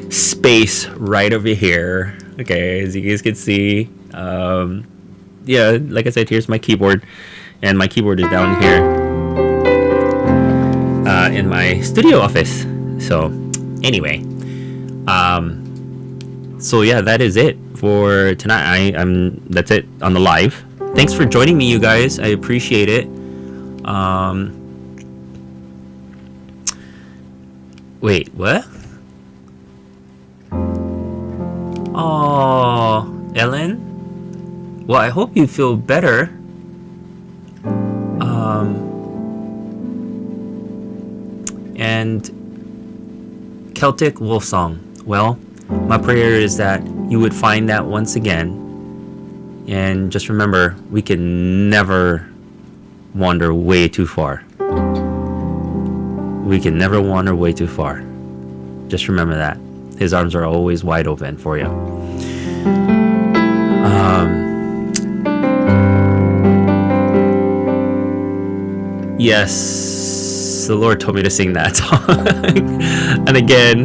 Speaker 1: space right over here. Okay, as you guys can see, yeah, like I said, here's my keyboard, and my keyboard is down here in my studio office. So anyway, so yeah, that is it for tonight. That's it on the live. Thanks for joining me, you guys. I appreciate it. Wait, what? Oh, Ellen? Well, I hope you feel better. And Celtic Wolf Song. Well, my prayer is that you would find that once again. And just remember, we can never wander way too far. We can never wander way too far. Just remember that. His arms are always wide open for you. Yes, the Lord told me to sing that song. And again,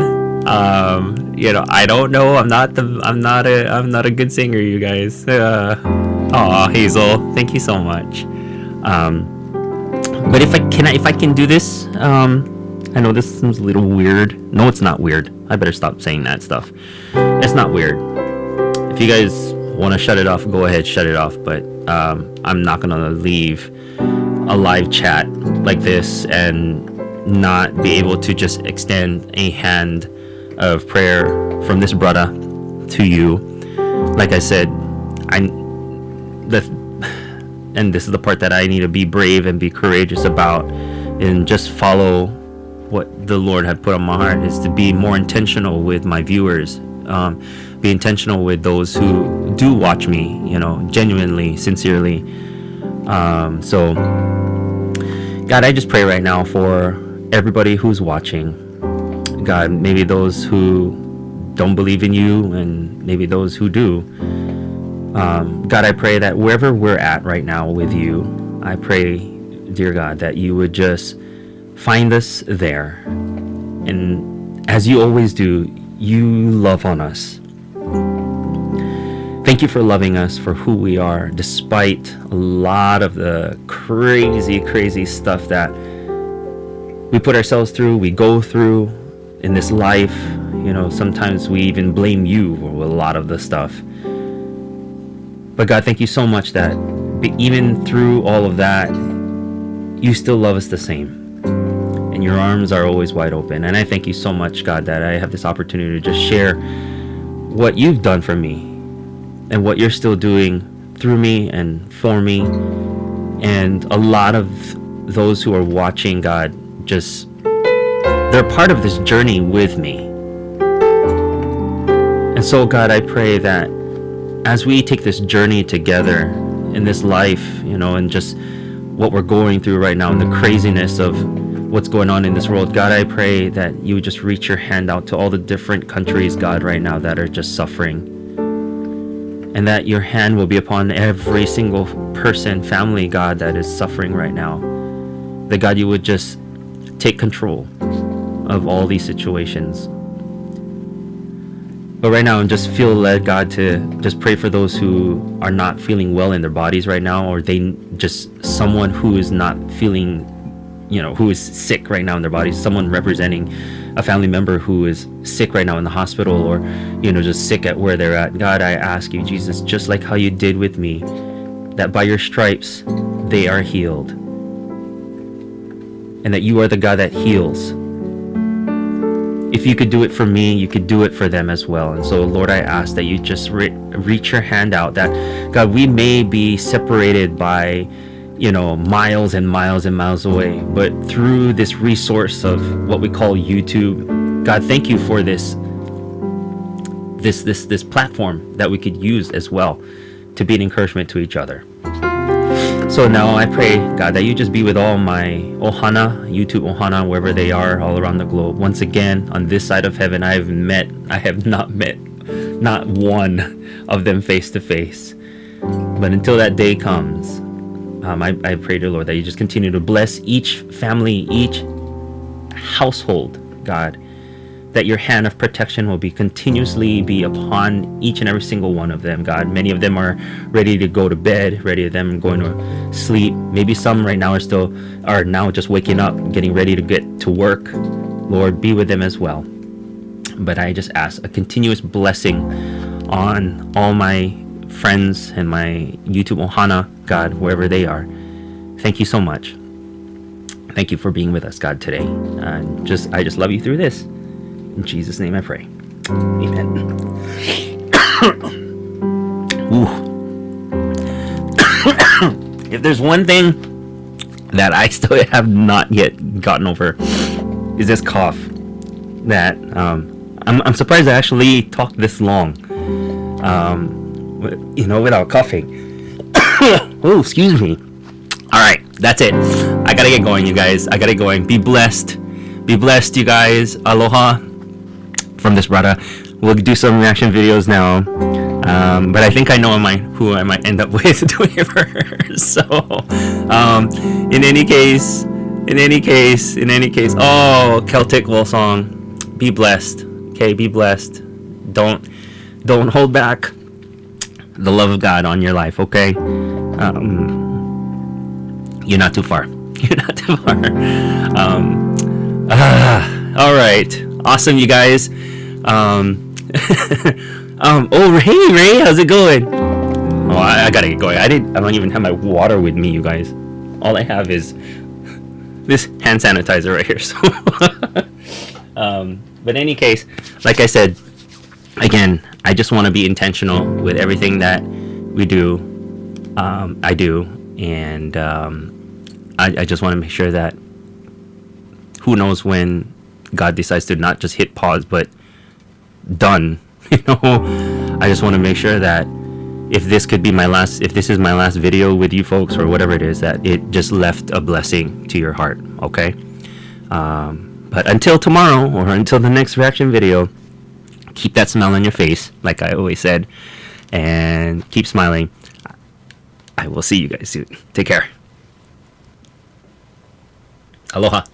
Speaker 1: you know, I don't know. I'm not a good singer, you guys. Aw, Hazel, thank you so much. But if I can do this, I know this seems a little weird. No, it's not weird. I better stop saying that stuff. It's not weird. If you guys want to shut it off, go ahead, shut it off. But I'm not gonna leave a live chat like this and not be able to just extend a hand of prayer from this brother to you. Like I said, and this is the part that I need to be brave and be courageous about, and just follow what the Lord had put on my heart, is to be more intentional with my viewers, be intentional with those who do watch me, genuinely, sincerely. So God, I just pray right now for everybody who's watching. God, maybe those who don't believe in you, and maybe those who do. God, I pray that wherever we're at right now with you, I pray, dear God, that you would just find us there. And as you always do, you love on us. Thank you for loving us for who we are, despite a lot of the crazy stuff that we put ourselves through, we go through in this life. Sometimes we even blame you for a lot of the stuff. But God, thank you so much that even through all of that, you still love us the same. And your arms are always wide open. And I thank you so much, God, that I have this opportunity to just share what you've done for me and what you're still doing through me and for me. And a lot of those who are watching, God, they're part of this journey with me. And so, God, I pray that as we take this journey together in this life, and just what we're going through right now and the craziness of what's going on in this world, God, I pray that you would just reach your hand out to all the different countries, God, right now that are just suffering. And that your hand will be upon every single person, family, God, that is suffering right now. That, God, you would just take control of all these situations. But right now, I just feel led, God, to just pray for those who are not feeling well in their bodies right now, or someone who is not feeling, who is sick right now in their bodies, someone representing a family member who is sick right now in the hospital, or, just sick at where they're at. God, I ask you, Jesus, just like how you did with me, that by your stripes, they are healed. And that you are the God that heals. If you could do it for me, you could do it for them as well. And so, Lord, I ask that you just reach your hand out, that, God, we may be separated by, miles and miles and miles away, but through this resource of what we call YouTube, God, thank you for this platform that we could use as well to be an encouragement to each other. So now I pray, God, that you just be with all my Ohana, YouTube Ohana, wherever they are all around the globe. Once again, on this side of heaven, I have not met not one of them face to face. But until that day comes, I pray, dear Lord, that you just continue to bless each family, each household, God, that your hand of protection will continuously be upon each and every single one of them, God. Many of them are ready to go to bed, ready of them going to sleep. Maybe some right now are now just waking up, getting ready to get to work. Lord, be with them as well. But I just ask a continuous blessing on all my friends and my YouTube Ohana, God, wherever they are. Thank you so much. Thank you for being with us, God, today. I just love you through this. In Jesus' name I pray. Amen. If there's one thing that I still have not yet gotten over, is this cough. That I'm surprised I actually talked this long, without coughing. Oh, excuse me. All right, that's it. I gotta get going, you guys. I gotta get going. Be blessed. Be blessed, you guys. Aloha from this Bruddah. We'll do some reaction videos now, but I think I know who I might end up with doing it for. So, in any case, oh, Celtic Will song. Be blessed. Okay, be blessed. Don't hold back the love of God on your life. Okay, you're not too far. You're not too far. All right, awesome, you guys. Oh, hey Ray, how's it going? Oh, I gotta get going. I don't even have my water with me, you guys. All I have is this hand sanitizer right here. So But in any case, like I said, again, I just want to be intentional with everything that we do. I do, and I just want to make sure that who knows when God decides to not just hit pause, but done. I just want to make sure that if this could be my last, if this is my last video with you folks or whatever it is, that it just left a blessing to your heart. Okay. But until tomorrow or until the next reaction video, keep that smile on your face, like I always said, and keep smiling. I will see you guys soon. Take care. Aloha.